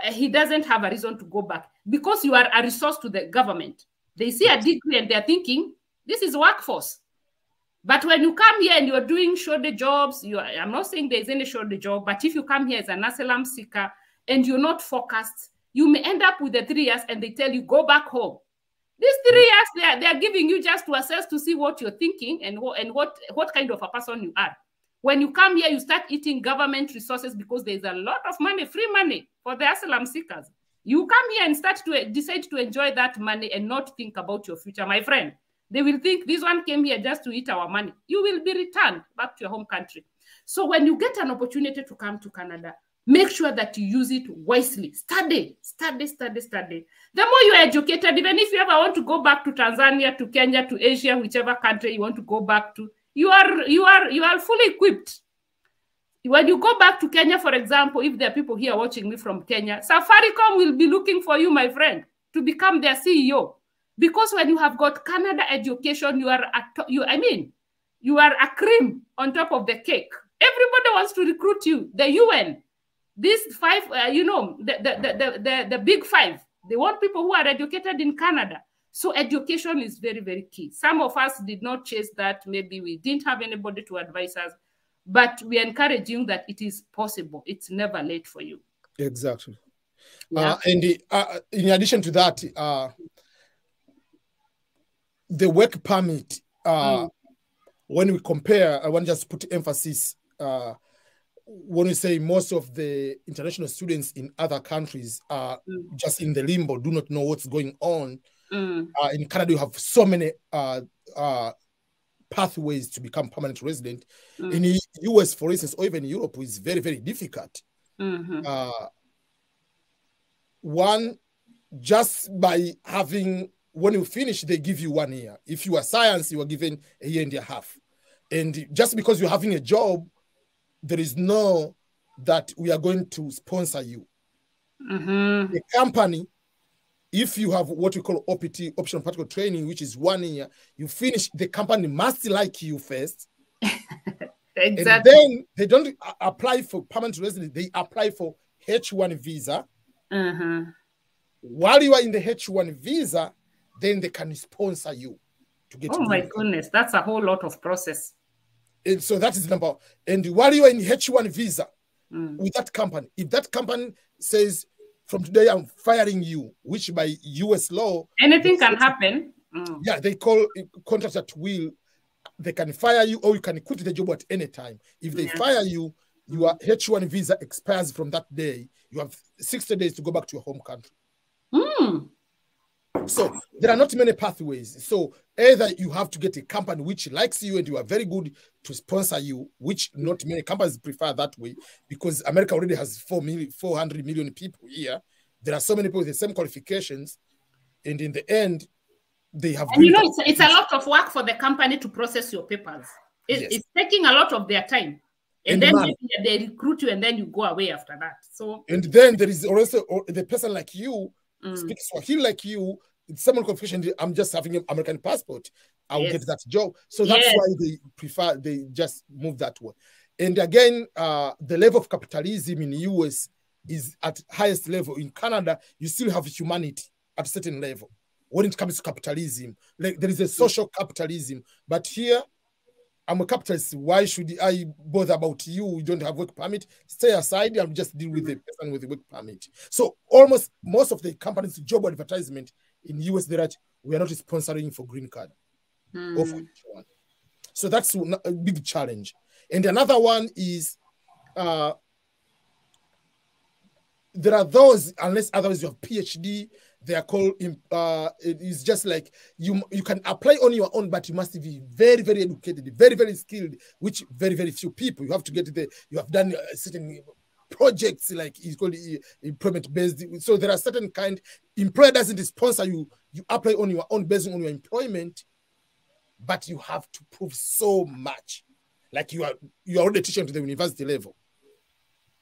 he doesn't have a reason to go back. Because you are a resource to the government. They see a degree and they're thinking, this is workforce. But when you come here and you're doing shortage jobs, I'm not saying there's any shortage job, but if you come here as an asylum seeker and you're not focused, you may end up with the 3 years and they tell you, go back home. These 3 years, they are giving you just to assess to see what you're thinking and what kind of a person you are. When you come here, you start eating government resources because there's a lot of money, free money for the asylum seekers. You come here and start to decide to enjoy that money and not think about your future, my friend. They will think this one came here just to eat our money. You will be returned back to your home country. So when you get an opportunity to come to Canada, make sure that you use it wisely. Study, study, study, study. The more you are educated, even if you ever want to go back to Tanzania, to Kenya, to Asia, whichever country you want to go back to, you are fully equipped. When you go back to Kenya, for example, if there are people here watching me from Kenya, Safaricom will be looking for you, my friend, to become their CEO. Because when you have got Canada education, you are a cream on top of the cake. Everybody wants to recruit you. The UN, these 5, the big 5, they want people who are educated in Canada. So education is very, very key. Some of us did not chase that. Maybe we didn't have anybody to advise us. But we are encouraging that it is possible. It's never late for you. Exactly. Yeah. In addition to that, the work permit, when we compare, I want to just put emphasis, when we say most of the international students in other countries are just in the limbo, do not know what's going on. In Canada, you have so many pathways to become permanent resident. In the US, for instance, or even Europe, is very, very difficult. one, just by having, when you finish, they give you 1 year. If you are science, you are given a year and a half. And just because you're having a job, there is no that we are going to sponsor you. The company, if you have what we call OPT, optional practical training, which is 1 year, you finish, the company must like you first. Exactly. And then they don't apply for permanent residence, they apply for H1 visa. While you are in the H1 visa, then they can sponsor you to get. Oh my goodness, that's a whole lot of process. And so that is number. And while you are in H1 visa with that company, if that company says from today I'm firing you, which by US law, anything can happen. Yeah, they call contract at will. They can fire you or you can quit the job at any time. If they fire you, your H1 visa expires from that day. You have 60 days to go back to your home country. So there are not many pathways. So either you have to get a company which likes you and you are very good to sponsor you, which not many companies prefer that way, because America already has 400 million people here. There are so many people with the same qualifications. And in the end, they have. And you know, it's a lot of work for the company to process your papers. It's taking a lot of their time. And then maybe they recruit you and then you go away after that. So, and then there is also the person like you, speaks Swahili like you, someone qualification, I'm just having an American passport, I'll get that job. So that's why they prefer, they just move that way. And again, the level of capitalism in the US is at highest level. In Canada, you still have humanity at a certain level. When it comes to capitalism, like there is a social capitalism, but here, I'm a capitalist. Why should I bother about you? You don't have work permit. Stay aside. I'll just deal with the person with the work permit. So almost most of the companies' job advertisement in US, they're at, we are not sponsoring for green card. Or for one. So that's a big challenge. And another one is there are those, unless otherwise you have PhD, they are called, it is just like you can apply on your own, but you must be very, very educated, very, very skilled, which very, very few people. You have to get you have done certain projects, like it's called employment-based. So there are certain kind, employer doesn't sponsor you, you apply on your own based on your employment, but you have to prove so much. Like you are already teaching to the university level.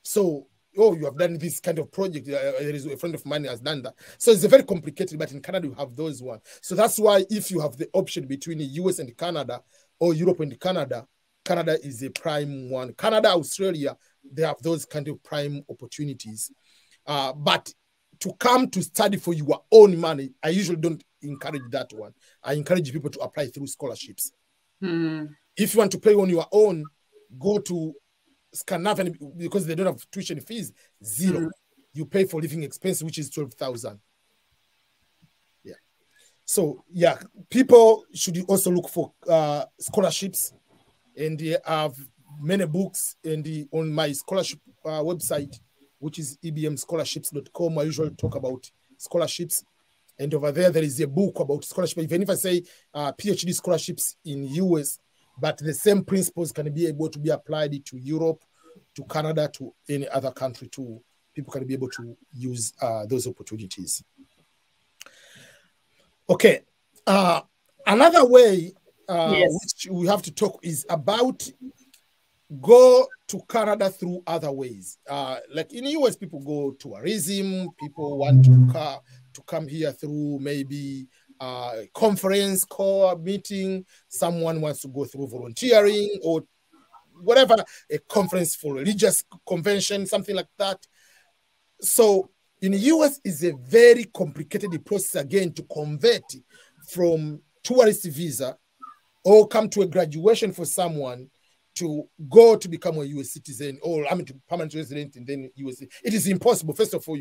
So, oh, you have done this kind of project. There is a friend of mine has done that. So it's a very complicated, but in Canada, you have those ones. So that's why if you have the option between the US and Canada or Europe and Canada, Canada is a prime one. Canada, Australia, they have those kind of prime opportunities. But to come to study for your own money, I usually don't encourage that one. I encourage people to apply through scholarships. If you want to pay on your own, go to Scandinavian, because they don't have tuition fees, zero. You pay for living expense, which is 12,000. Yeah. So yeah, people should also look for scholarships, and they have many books. And on my scholarship website, which is ebmscholarships.com, I usually talk about scholarships. And over there is a book about scholarship. Even if I say PhD scholarships in US, but the same principles can be able to be applied to Europe, to Canada, to any other country too. People can be able to use those opportunities. Okay. Another way which we have to talk is about go to Canada through other ways. Like in the US, people go tourism, people want to come here through maybe conference, core meeting, someone wants to go through volunteering or whatever, a conference for religious convention, something like that. So in the US is a very complicated process again to convert from tourist visa or come to a graduation for someone to go to become a US citizen or to permanent resident and then US. It is impossible. First of all,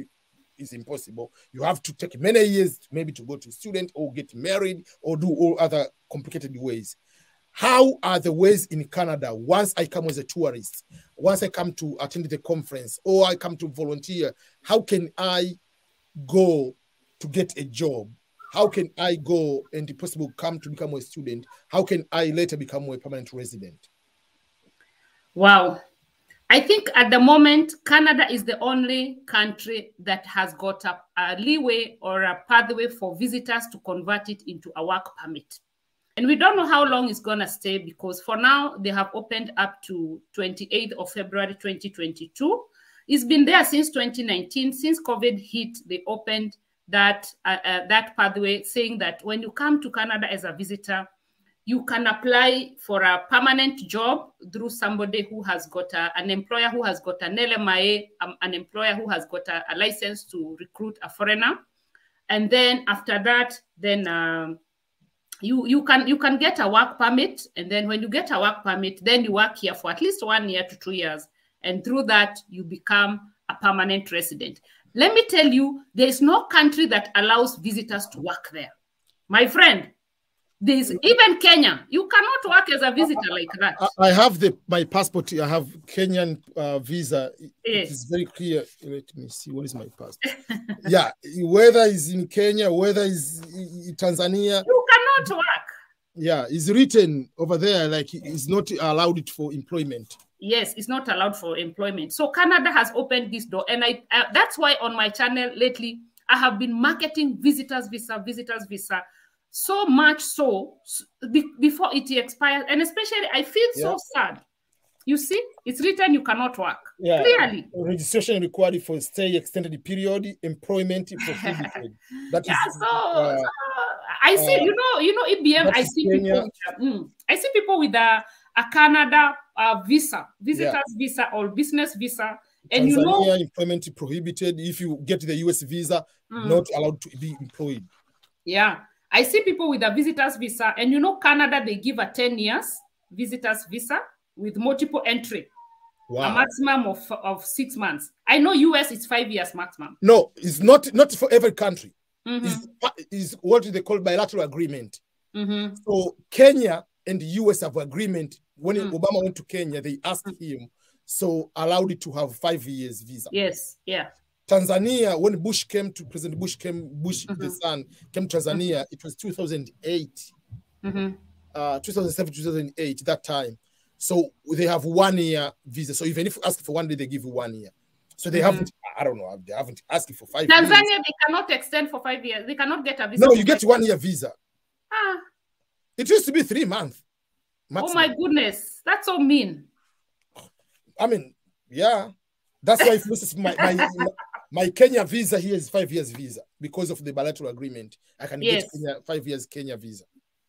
it's impossible. You have to take many years maybe to go to student or get married or do all other complicated ways. How are the ways in Canada once I come as a tourist, once I come to attend the conference or I come to volunteer, how can I go to get a job? How can I go and if possible come to become a student? How can I later become a permanent resident? Wow. I think at the moment, Canada is the only country that has got a leeway or a pathway for visitors to convert it into a work permit. And we don't know how long it's going to stay, because for now, they have opened up to 28th of February 2022. It's been there since 2019. Since COVID hit, they opened that pathway, saying that when you come to Canada as a visitor, you can apply for a permanent job through somebody who has got an employer who has got an LMIA, an employer who has got a license to recruit a foreigner. And then after that, then you can get a work permit. And then when you get a work permit, then you work here for at least 1 year to 2 years. And through that, you become a permanent resident. Let me tell you, there is no country that allows visitors to work there. My friend, there's even Kenya. You cannot work as a visitor like that. I have my passport. I have Kenyan visa. Yes. It is very clear. Let me see. What is my passport? Yeah, whether it's in Kenya, whether it's in Tanzania. You cannot work. Yeah, it's written over there like it's not allowed for employment. Yes, it's not allowed for employment. So Canada has opened this door. And that's why on my channel lately, I have been marketing visitors visa, so much so before it expires. And especially, I feel so sad. You see, it's written you cannot work. Yeah. Clearly. Registration required for stay extended period, employment prohibited. That is, so I see, you know, EBM, I see people with a Canada visa, visitors visa or business visa. And Tanzania, employment prohibited. If you get the US visa, not allowed to be employed. Yeah. I see people with a visitor's visa, and Canada, they give a 10 years visitor's visa with multiple entry. Wow. A maximum of 6 months. I know US is 5 years maximum. No, it's not for every country. It's what they call bilateral agreement. So Kenya and the US have agreement. When Obama went to Kenya, they asked him, so allowed it to have 5 years visa. Yes, yeah. Tanzania, when President Bush the son came to Tanzania, it was 2008, 2007, 2008, that time. So they have 1 year visa. So even if you ask for 1 day, they give you 1 year. So they haven't, I don't know, they haven't asked for 5 years. Tanzania, they cannot extend for 5 years. They cannot get a visa. No, you get 1 year visa. It used to be 3 months. Maximum. Oh my goodness, that's so mean. I mean, yeah. That's why my Kenya visa here is 5 years visa because of the bilateral agreement. I can get 5 years Kenya visa.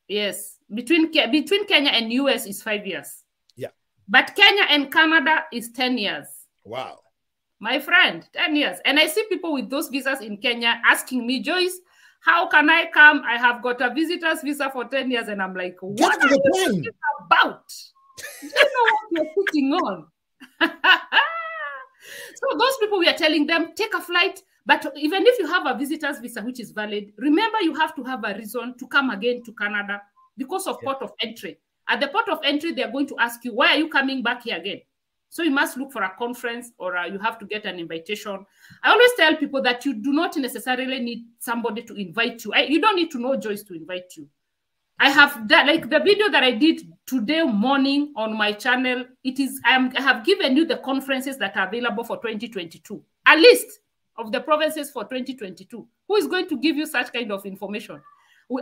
Yes, between Kenya and US is 5 years. Yeah, but Kenya and Canada is 10 years. Wow, my friend, 10 years. And I see people with those visas in Kenya asking me, Joyce, how can I come? I have got a visitor's visa for 10 years, and I'm like, what are you talking about? You don't know what you're putting on. So those people, we are telling them, take a flight. But even if you have a visitor's visa, which is valid, remember you have to have a reason to come again to Canada because of port of entry. At the port of entry, they're going to ask you, why are you coming back here again? So you must look for a conference, or you have to get an invitation. I always tell people that you do not necessarily need somebody to invite you. You don't need to know Joyce to invite you. I have that, like the video that I did today morning on my channel. I have given you the conferences that are available for 2022, a list of the provinces for 2022. Who is going to give you such kind of information?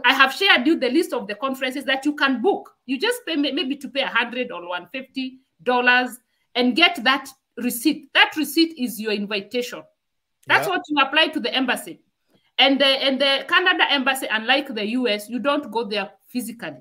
I have shared you the list of the conferences that you can book. You just pay maybe to pay $100 or $150 and get that receipt. That receipt is your invitation. That's what you apply to the embassy. And the Canada embassy, unlike the US, you don't go there physically.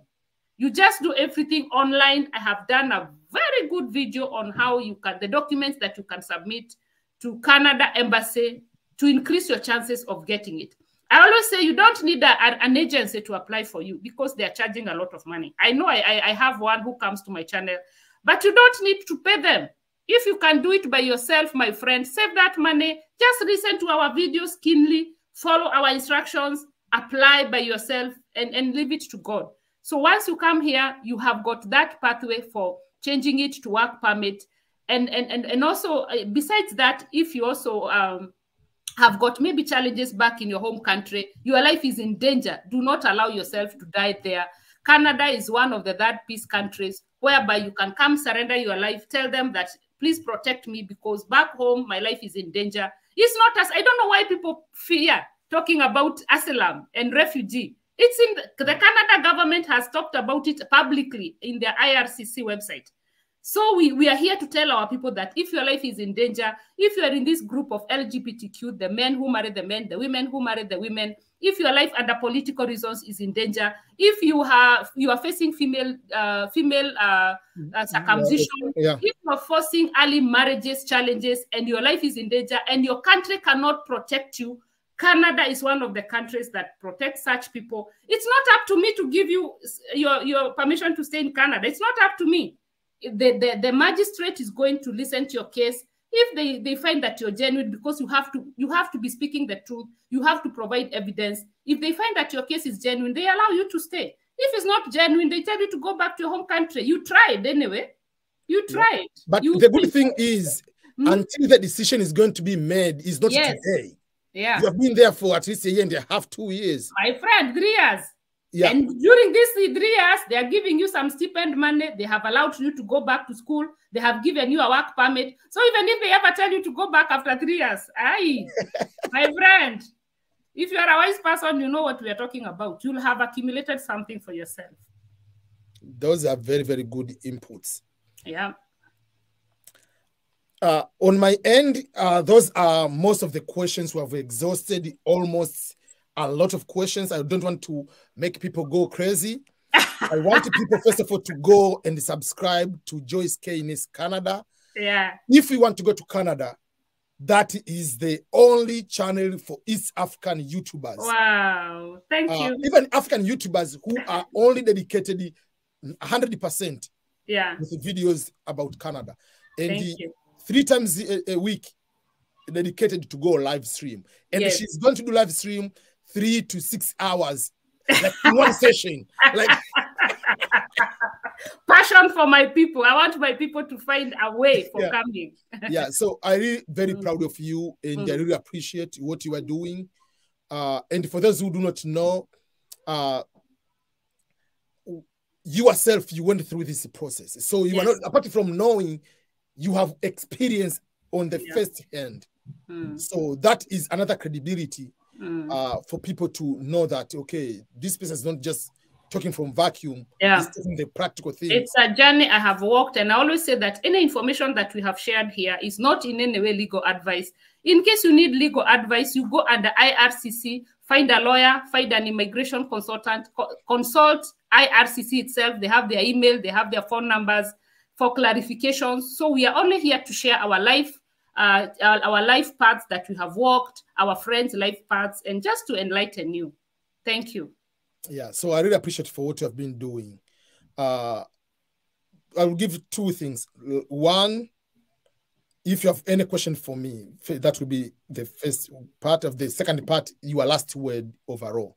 You just do everything online. I have done a very good video on how you can, the documents that you can submit to Canada embassy to increase your chances of getting it. I always say you don't need an agency to apply for you because they are charging a lot of money. I know I have one who comes to my channel, but you don't need to pay them. If you can do it by yourself, my friend, save that money. Just listen to our videos keenly, follow our instructions, apply by yourself, and leave it to God. So once you come here, you have got that pathway for changing it to work permit. And also, besides that, if you also have got maybe challenges back in your home country, your life is in danger, do not allow yourself to die there. Canada is one of the third peace countries whereby you can come surrender your life, tell them that Please protect me because back home, my life is in danger. It's not us. I don't know why people fear talking about asylum and refugee. It's in the Canada government has talked about it publicly in their IRCC website. So we are here to tell our people that if your life is in danger, if you are in this group of LGBTQ, the men who marry the men, the women who marry the women, if your life under political reasons is in danger, if you are facing female circumcision, if you are forcing early marriages challenges and your life is in danger and your country cannot protect you, Canada is one of the countries that protect such people. It's not up to me to give you your permission to stay in Canada. It's not up to me. The magistrate is going to listen to your case. If they find that you're genuine, because you have to be speaking the truth, you have to provide evidence. If they find that your case is genuine, they allow you to stay. If it's not genuine, they tell you to go back to your home country. You tried anyway. You tried. But the good thing is, until the decision is going to be made, is not today. Yeah. You have been there for at least a year and a half, 2 years. My friend, 3 years. Yeah. And during these 3 years, they are giving you some stipend money. They have allowed you to go back to school. They have given you a work permit. So even if they ever tell you to go back after 3 years, my friend, if you are a wise person, you know what we are talking about. You'll have accumulated something for yourself. Those are very, very good inputs. Yeah. On my end, those are most of the questions we have exhausted, almost a lot of questions. I don't want to make people go crazy. I want people, first of all, to go and subscribe to Joyce K in Canada. Yeah. If we want to go to Canada, that is the only channel for East African YouTubers. Wow. Thank you. Even African YouTubers who are only dedicated 100% with the videos about Canada. And Thank you. 3 times a week dedicated to go live stream. And she's going to do live stream 3 to 6 hours, like in one session. Like passion for my people. I want my people to find a way for coming. So I'm really very proud of you, and I really appreciate what you are doing. And for those who do not know, yourself, you went through this process. So you are not, apart from knowing, you have experience on the first hand. So that is another credibility for people to know that, okay, this person is not just talking from vacuum. It's taking the practical thing. It's a journey I have walked, and I always say that any information that we have shared here is not in any way legal advice. In case you need legal advice, you go under IRCC, find a lawyer, find an immigration consultant, consult IRCC itself. They have their email, they have their phone numbers for clarifications. So we are only here to share our life paths that we have walked, our friends' life paths, and just to enlighten you. Thank you. Yeah, so I really appreciate for what you have been doing. I will give 2 things. One, if you have any question for me, that will be the first part. Of the second part, your last word overall.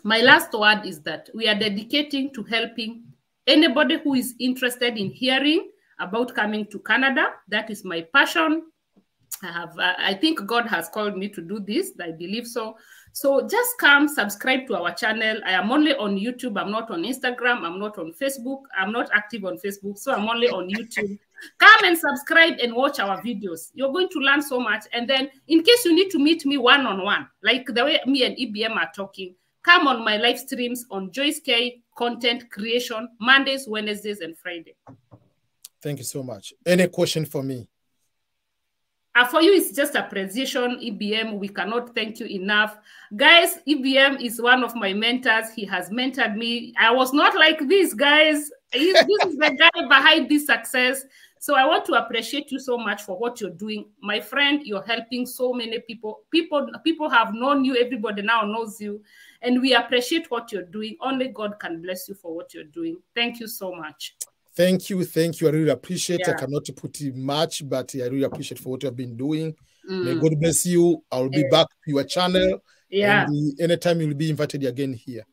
My last word is that we are dedicating to helping anybody who is interested in hearing about coming to Canada. That is my passion. I think God has called me to do this. I believe so. So just come subscribe to our channel. I am only on YouTube. I'm not on Instagram. I'm not on Facebook. I'm not active on Facebook. So I'm only on YouTube. Come and subscribe and watch our videos. You're going to learn so much. And then in case you need to meet me one-on-one, like the way me and EBM are talking, come on my live streams on Joyce K Content Creation, Mondays, Wednesdays, and Friday. Thank you so much. Any question for me? For you, it's just a precision, EBM. We cannot thank you enough. Guys, EBM is one of my mentors. He has mentored me. I was not like this, guys. This is the guy behind this success. So I want to appreciate you so much for what you're doing. My friend, you're helping so many people. People have known you. Everybody now knows you. And we appreciate what you're doing. Only God can bless you for what you're doing. Thank you so much. Thank you. Thank you. I really appreciate it. I cannot put it much, but I really appreciate for what you have been doing. May God bless you. I'll be back to your channel. And anytime you'll be invited again here.